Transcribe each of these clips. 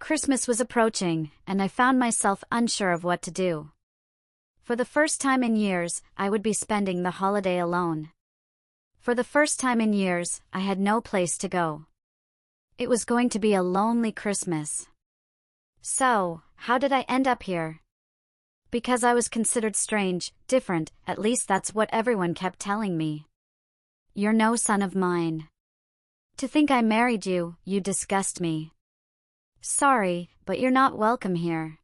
Christmas was approaching, and I found myself unsure of what to do. For the first time in years, I would be spending the holiday alone. For the first time in years, I had no place to go. It was going to be a lonely Christmas. So, how did I end up here? Because I was considered strange, different, at least that's what everyone kept telling me. You're no son of mine. To think I married you, you disgust me. Sorry, but you're not welcome here.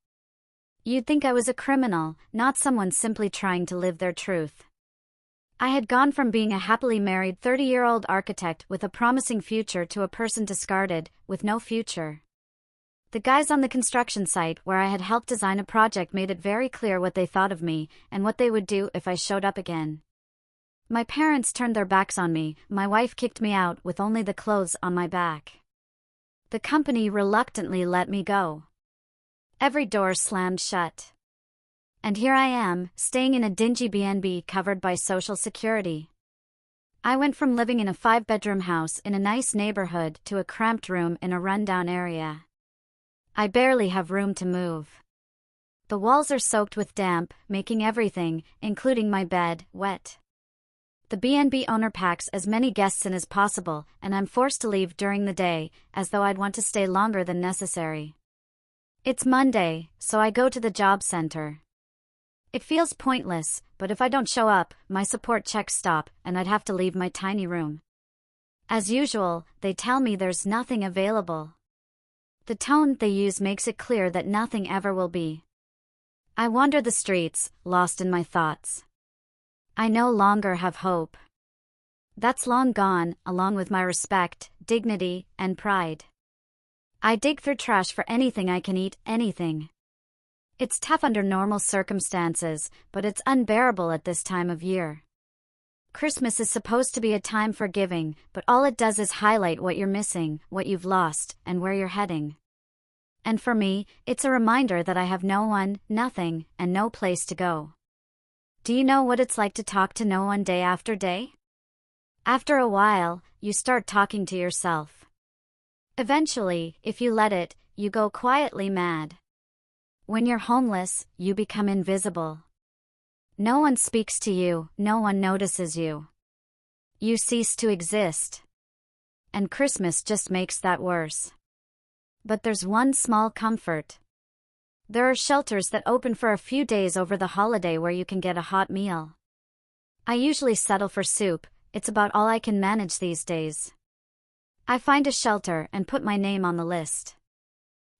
You'd think I was a criminal, not someone simply trying to live their truth. I had gone from being a happily married 30-year-old architect with a promising future to a person discarded, with no future. The guys on the construction site where I had helped design a project made it very clear what they thought of me, and what they would do if I showed up again. My parents turned their backs on me, my wife kicked me out with only the clothes on my back. The company reluctantly let me go. Every door slammed shut. And here I am, staying in a dingy B&B covered by Social Security. I went from living in a 5-bedroom house in a nice neighborhood to a cramped room in a rundown area. I barely have room to move. The walls are soaked with damp, making everything, including my bed, wet. The B&B owner packs as many guests in as possible, and I'm forced to leave during the day, as though I'd want to stay longer than necessary. It's Monday, so I go to the job center. It feels pointless, but if I don't show up, my support checks stop, and I'd have to leave my tiny room. As usual, they tell me there's nothing available. The tone they use makes it clear that nothing ever will be. I wander the streets, lost in my thoughts. I no longer have hope. That's long gone, along with my respect, dignity, and pride. I dig through trash for anything I can eat, anything. It's tough under normal circumstances, but it's unbearable at this time of year. Christmas is supposed to be a time for giving, but all it does is highlight what you're missing, what you've lost, and where you're heading. And for me, it's a reminder that I have no one, nothing, and no place to go. Do you know what it's like to talk to no one day after day? After a while, you start talking to yourself. Eventually, if you let it, you go quietly mad. When you're homeless, you become invisible. No one speaks to you, no one notices you. You cease to exist. And Christmas just makes that worse. But there's one small comfort. There are shelters that open for a few days over the holiday where you can get a hot meal. I usually settle for soup, it's about all I can manage these days. I find a shelter and put my name on the list.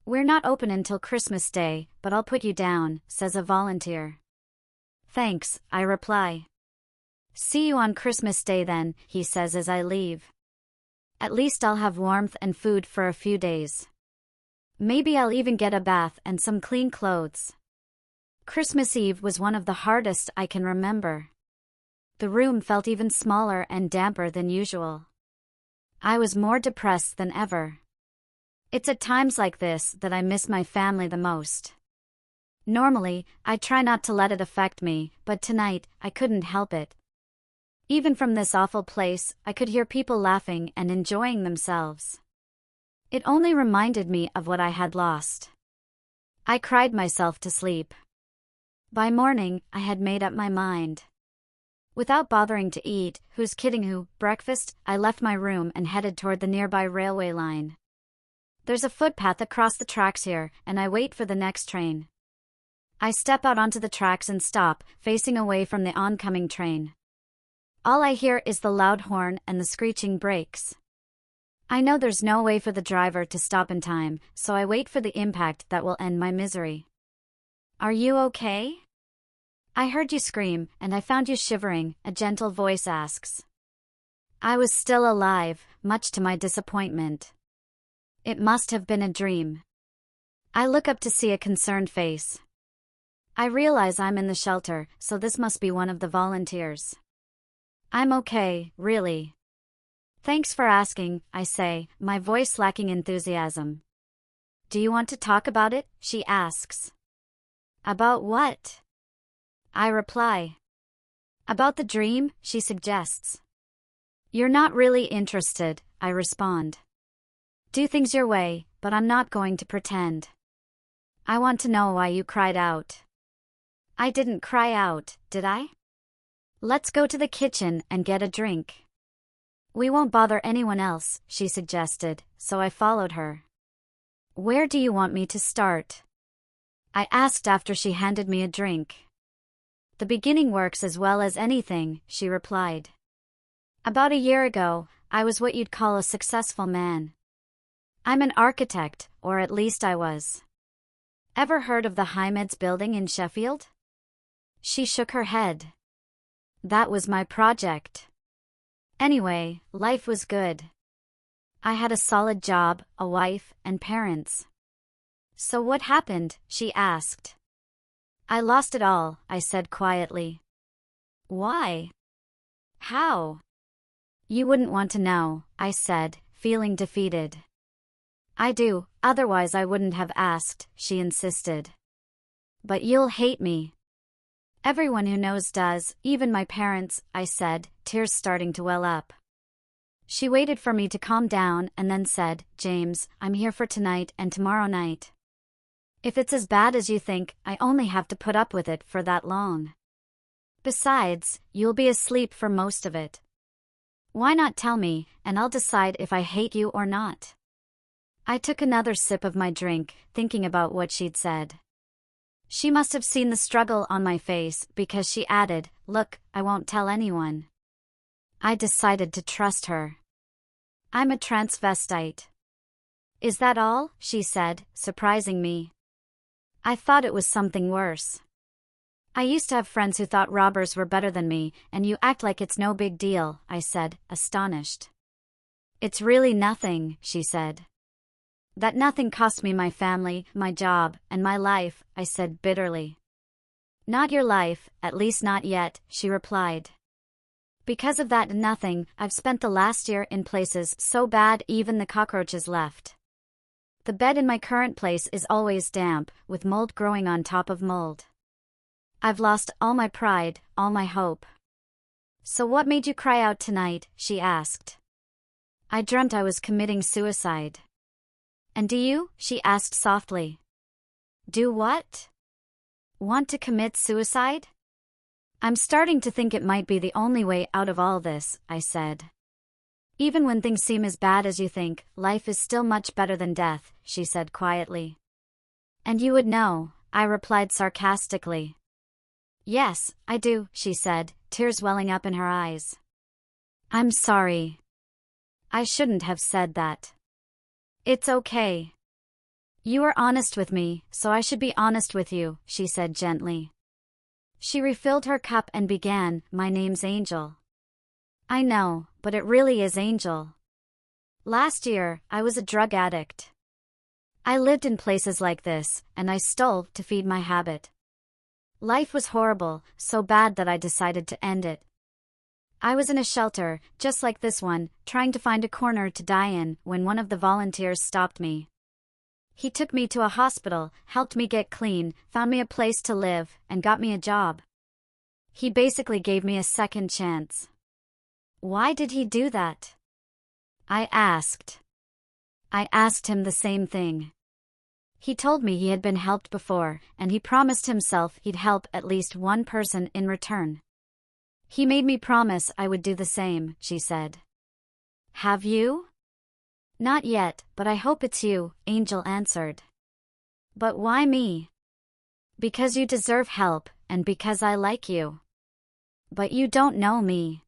We're not open until Christmas Day, but I'll put you down, says a volunteer. Thanks, I reply. See you on Christmas Day then, he says as I leave. At least I'll have warmth and food for a few days. Maybe I'll even get a bath and some clean clothes. Christmas Eve was one of the hardest I can remember. The room felt even smaller and damper than usual. I was more depressed than ever. It's at times like this that I miss my family the most. Normally, I try not to let it affect me, but tonight, I couldn't help it. Even from this awful place, I could hear people laughing and enjoying themselves. It only reminded me of what I had lost. I cried myself to sleep. By morning, I had made up my mind. Without bothering to eat, who's kidding who, breakfast, I left my room and headed toward the nearby railway line. There's a footpath across the tracks here, and I wait for the next train. I step out onto the tracks and stop, facing away from the oncoming train. All I hear is the loud horn and the screeching brakes. I know there's no way for the driver to stop in time, so I wait for the impact that will end my misery. Are you okay? I heard you scream, and I found you shivering, a gentle voice asks. I was still alive, much to my disappointment. It must have been a dream. I look up to see a concerned face. I realize I'm in the shelter, so this must be one of the volunteers. I'm okay, really. Thanks for asking, I say, my voice lacking enthusiasm. Do you want to talk about it? She asks. About what? I reply. About the dream, she suggests. You're not really interested, I respond. Do things your way, but I'm not going to pretend. I want to know why you cried out. I didn't cry out, did I? Let's go to the kitchen and get a drink. We won't bother anyone else, she suggested, so I followed her. Where do you want me to start? I asked after she handed me a drink. The beginning works as well as anything, she replied. About a year ago, I was what you'd call a successful man. I'm an architect, or at least I was. Ever heard of the Hymeds building in Sheffield? She shook her head. That was my project. Anyway, life was good. I had a solid job, a wife, and parents. So what happened? She asked. I lost it all, I said quietly. Why? How? You wouldn't want to know, I said, feeling defeated. I do, otherwise I wouldn't have asked, she insisted. But you'll hate me. Everyone who knows does, even my parents, I said, tears starting to well up. She waited for me to calm down and then said, James, I'm here for tonight and tomorrow night. If it's as bad as you think, I only have to put up with it for that long. Besides, you'll be asleep for most of it. Why not tell me, and I'll decide if I hate you or not. I took another sip of my drink, thinking about what she'd said. She must have seen the struggle on my face because she added, Look, I won't tell anyone. I decided to trust her. I'm a transvestite. Is that all? She said, surprising me. I thought it was something worse. I used to have friends who thought robbers were better than me, and you act like it's no big deal, I said, astonished. It's really nothing, she said. That nothing cost me my family, my job, and my life, I said bitterly. Not your life, at least not yet, she replied. Because of that nothing, I've spent the last year in places so bad even the cockroaches left. The bed in my current place is always damp, with mold growing on top of mold. I've lost all my pride, all my hope. So what made you cry out tonight? She asked. I dreamt I was committing suicide. And do you? She asked softly. Do what? Want to commit suicide? I'm starting to think it might be the only way out of all this, I said. Even when things seem as bad as you think, life is still much better than death, she said quietly. And you would know, I replied sarcastically. Yes, I do, she said, tears welling up in her eyes. I'm sorry. I shouldn't have said that. It's okay. You were honest with me, so I should be honest with you, she said gently. She refilled her cup and began, My name's Angel. I know, but it really is Angel. Last year, I was a drug addict. I lived in places like this, and I stole to feed my habit. Life was horrible, so bad that I decided to end it. I was in a shelter, just like this one, trying to find a corner to die in, when one of the volunteers stopped me. He took me to a hospital, helped me get clean, found me a place to live, and got me a job. He basically gave me a second chance. Why did he do that? I asked. I asked him the same thing. He told me he had been helped before, and he promised himself he'd help at least one person in return. He made me promise I would do the same, she said. Have you? Not yet, but I hope it's you, Angel answered. But why me? Because you deserve help, and because I like you. But you don't know me.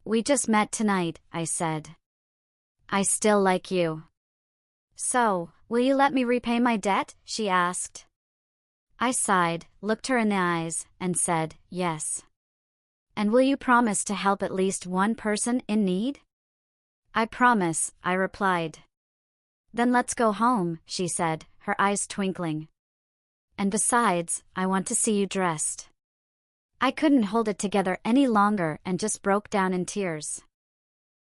We just met tonight, I said. I still like you. So, will you let me repay my debt? She asked. I sighed, looked her in the eyes, and said, yes. And will you promise to help at least one person in need? I promise, I replied. Then let's go home, she said, her eyes twinkling. And besides, I want to see you dressed. I couldn't hold it together any longer and just broke down in tears.